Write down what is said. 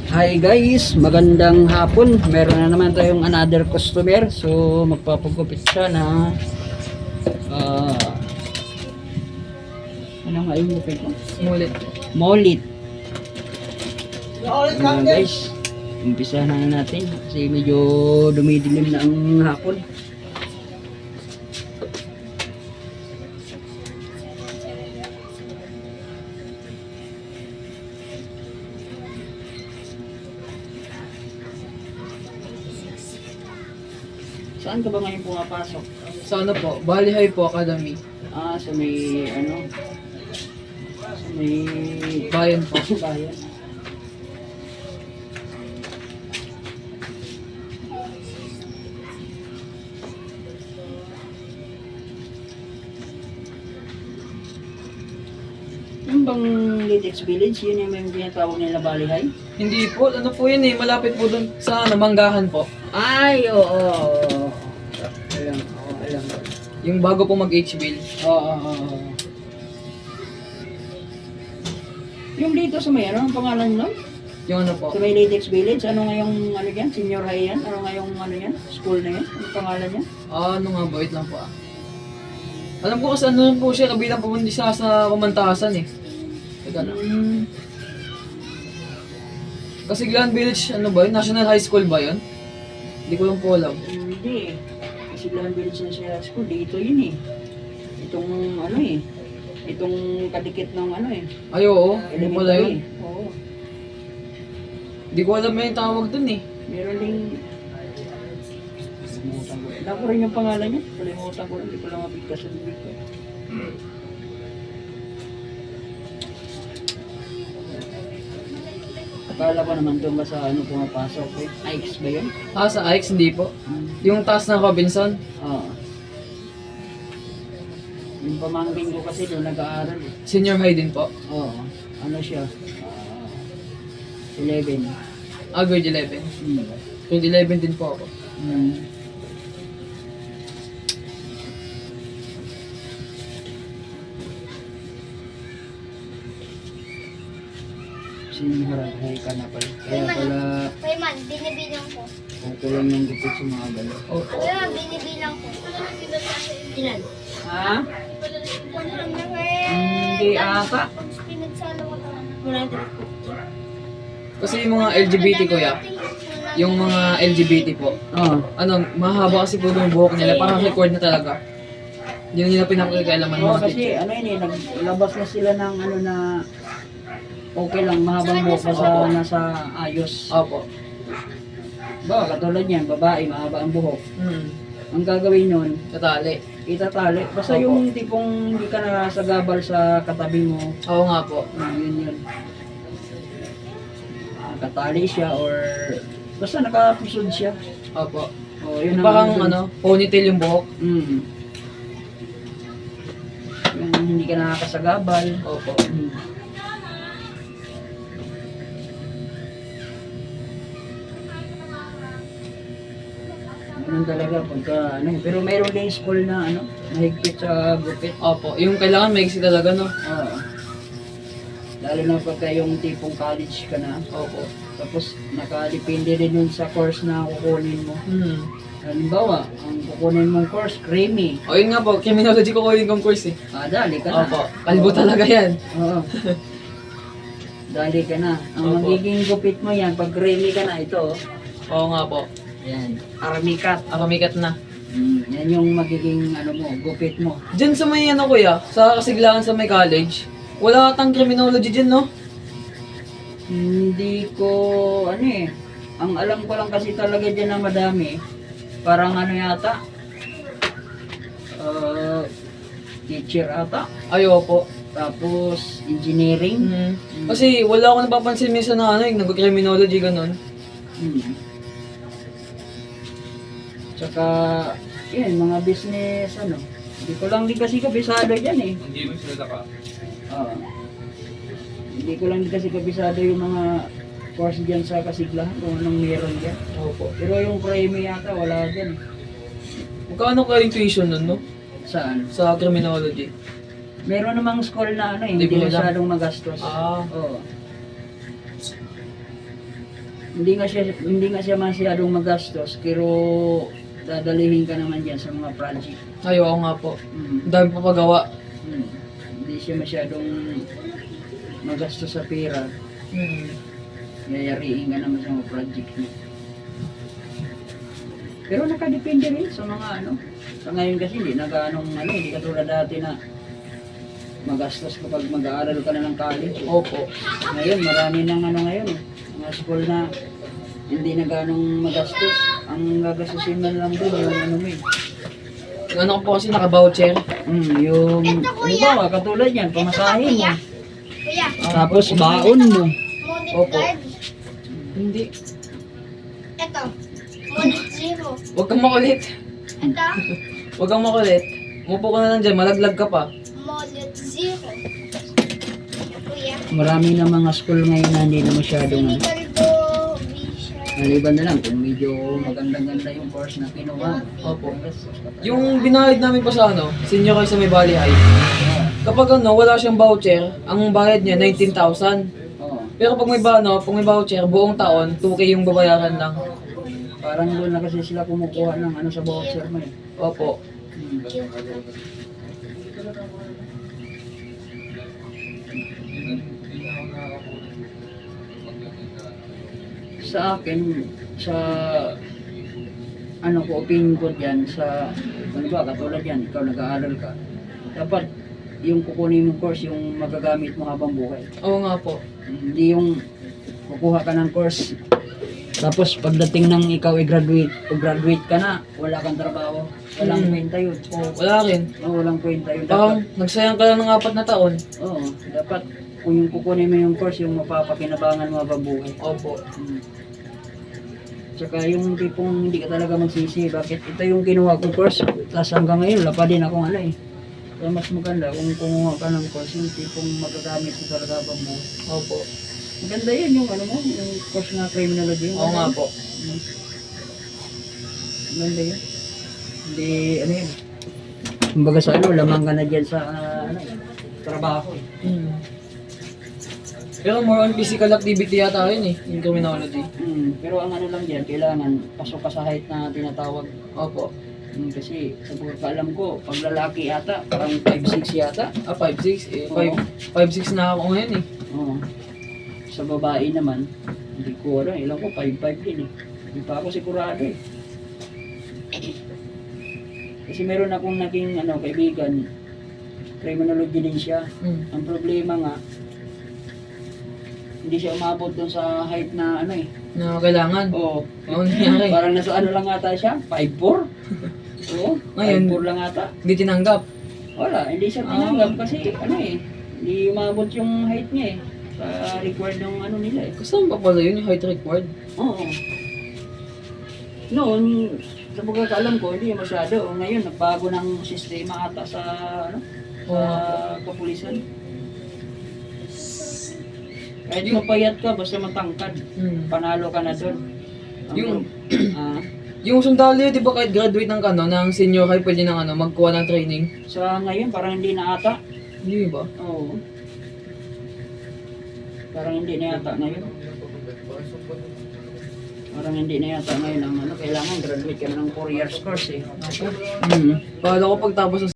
Hi guys, magandang hapon. Meron na naman tayong another customer. So magpapagupit siya na ano nga yung gupit ko? Mulit. Molit. Guys, umpisa na natin kasi medyo dumidilim na ang hapon. Saan ka ba ngayon pumapasok? Sa ano po? Bali High po Academy. Sa may ano? Sa may Bayan po. bayan. Yung bang Latex Village, yun yung may tinatawag nila Balihay? Hindi po. Ano po yun eh. Malapit po dun sa ano, Manggahan po. Ay, oo. Alam, alam. Yung bago po mag-H-Bill. Oo. Yung dito sa may, ano ang pangalan nun? Yung ano po. Sa may Latex Village, ano nga yung, ano yan? Senior high yan? Ano nga yung, ano yan? School na yan? Ano pangalan yan? Ano nga ba? Wait lang po ah. Alam ko kasi ano po siya. Kabilang po hindi siya sa Kumantasan eh. Teka na. Kasi Glan Village, ano ba yun? National High School ba yun? Hindi ko lang po alam. Hindi. Kasi Glan Village na siya school. Dito yun eh. Itong, ano eh. Itong kadikit ng ano eh. Ay oo. Hindi pala yun. Oo. Hindi ko alam yung tawag dun eh. Meron ding... Kalimutan ko. Alam ko rin yung pangalan niya. Kalimutan ko rin. Hindi ko lang mapigkas sa bibig ko. Akala ko naman doon ba sa ano pumapasok eh. Ike's ba yun? Sa Ike's hindi po. Yung taas ng Robinson. Oo. Yung pamangkin ko kasi doon nag-aaral eh. Senior high din po. Oo. Ano siya? 11. Grade 11. Grade 11 din po ako. Siniharahay ka na pala. Kaya pala, Payman, binibilang ko. okay lang yung gupit sa mga gano'n. Oh, Ano yan, binibilang ko. Ilan? Ha? Ano eh? Hindi ata. Pinagsalo ko ito. kasi yung mga LGBT kuya, yung mga LGBT po, Oo. ano, mahaba kasi po yung buhok nila, parang record na talaga. Hindi na nila pinakikailaman Oo, mga kasi teacher. ano yun eh, naglabas na sila ng ano na okay lang, mahabang buhok basta nasa ayos. Opo. Ba, katulad yan, babae, mahaba ang buhok. Ang gagawin nun, Katali. itatali. Basta Opo. yung tipong hindi ka nasagabal sa katabi mo, Oo nga po. yun. Katali siya or basta nakapusod siya. Opo. O, yun Yung ang parang dun. ano, ponytail yung buhok. Yung hindi ka nakakasagabal. Opo. Ganun talaga pagka ano. Pero mayroon din school na ano, mahigpit sa gupit. Opo. Yung kailangan maiksi talaga, no? Oo. Lalo na pagka yung tipong college ka na. Opo. Tapos nakadepende din yun sa course na kukunin mo. Halimbawa, ang kukunin mong course, creamy. O yun nga po, criminology ko yung course eh. Dali ka na. Opo. Kalbo talaga yan. Oo. Dali ka na. Ang Opo. magiging gupit mo yan, pag creamy ka na, ito. Oo nga po. Yan. Army cut. Akamikat na. Yan yung magiging ano mo, gupit mo. Diyan sa may ano kuya, sa Kasiglahan sa may college, wala atang criminology dyan, no? Hindi ko, ano eh. Ang alam ko lang kasi talaga dyan na madami. Parang ano yata. Teacher ata. Ayo po. Tapos engineering. Kasi wala akong napapansin minsan na ano, yung nag-criminology ganun. Tsaka, yun, mga business, ano. Hindi ko lang din kasi kabisado dyan eh. Hindi mo sila ka. Oo. Hindi ko lang din kasi kabisado yung mga course dyan sa Kasiglahan, kung anong meron dyan. Opo. Pero yung Premi yata, wala dyan. Magkano kayo yung tuition nun, no? Saan? Sa criminology? Meron namang school na ano eh, Hindi hindi mo alam. masyadong magastos. Ah. Oo. hindi nga siya masyadong magastos, pero dadalihin ka naman diyan sa mga project. Ay, oo nga po. Mm. Ang dami pa pagawa. Mm. Hindi siya masyadong magastos sa pera. Hmm. Yayariin ka naman sa mga project niya. Pero nakadepende rin sa mga ano. Sa ngayon kasi hindi hindi katulad dati na magastos kapag mag-aaral ka na ng college. Opo. Ngayon, marami ng ngayon, mga school na hindi na ganong magastos. Ang gagastusin man lang doon, yung ano mo eh. Yung ano ko po kasi naka-voucher. Yung, halimbawa, katulad yan, pamasahin mo. Kuya, Tapos baon mo. model Opo. card. Hindi. Ito, model 0. Huwag kang makulit. Ito, Huwag kang makulit. Umupo ka na lang dyan, malaglag ka pa. model 0. Kuya, Marami na mga school ngayon na hindi na masyadong ano. Sinigaldo, Vision. Maliban na lang kung medyo magandang-ganda yung course na kinuha. Opo. Yung binayad namin po sa ano, senior kayo sa May Valley High. Kapag ano, wala siyang voucher, ang bayad niya 19,000. Oo. Pero pag may voucher, buong taon, 2K yung babayaran lang. Parang doon na kasi sila kumukuha ng ano sa voucher mo eh. Opo. Sa akin, sa ano ko, opinion ko dyan, sa, ano ba, katulad yan, ikaw nag-aaral ka, dapat yung kukunin mong course, yung magagamit mo habang buhay. Oo nga po. Hindi yung kukuha ka ng course, tapos pagdating ng ikaw i-graduate ka na, wala kang trabaho. Walang kwenta yun. Oo, wala rin. Walang kwenta yun. Parang Dapat, nagsayang ka lang ng 4 na taon. oo, dapat kung yung kukunin mo yung course, yung mapapakinabangan mo habang buhay. Opo. Tsaka yung tipong hindi ka talaga magsisi, bakit ito yung kinuha kong course, tapos hanggang ngayon, wala pa din akong ano eh. Kaya mas maganda kung kumuha ka ng course, yung tipong magagamit mo talaga habang buhay. Opo. Maganda yun yung ano mo, yung course na criminology. Oo nga po. Maganda yun. Hindi, ano yun. Kumbaga sa ano, lamang ka na dyan sa ano, trabaho eh. Pero more on physical activity yata yun eh, yung criminology. Pero ang ano lang dyan, kailangan pasok ka sa height na tinatawag. Opo. Kasi sa pagkakaalam ko, pag lalaki yata, parang 5'6 yata. 5'6". Eh, Oo. 5'6 na ako ngayon eh. Oo. Sa babae naman, hindi ko alam, ilang ko, 5'5 din eh. Hindi pa ako sigurado eh. Kasi meron akong naging kaibigan, criminology din siya. Ang problema nga, hindi siya umabot dun sa height na ano eh. Na kailangan. Oo. Oo, nangyari. Parang nasa ano lang ata siya, 5'4". Oo, Ngayon, 5'4 lang ata. Hindi tinanggap. Wala, hindi siya tinanggap kasi ano eh, hindi umabot yung height niya eh. Sa required ng ano nila eh. Kasama pa pala yun, yung height required. Oo. Noon, sa pagkakaalam ko, hindi masyado. Ngayon, nagbago ng sistema ata sa sa kapulisan. Kahit mapayat ka, basta matangkad, panalo ka na doon. Yung- Yung sundalo, di ba kahit graduate ng ng senior high, pwede nang magkuha ng training? sa ngayon, parang hindi na ata. Hindi ba? Oo. Parang hindi na yata ngayon. Parang hindi na yata ngayon ang kailangan graduate ka na ng 4 years course eh. Kala ko pagtapos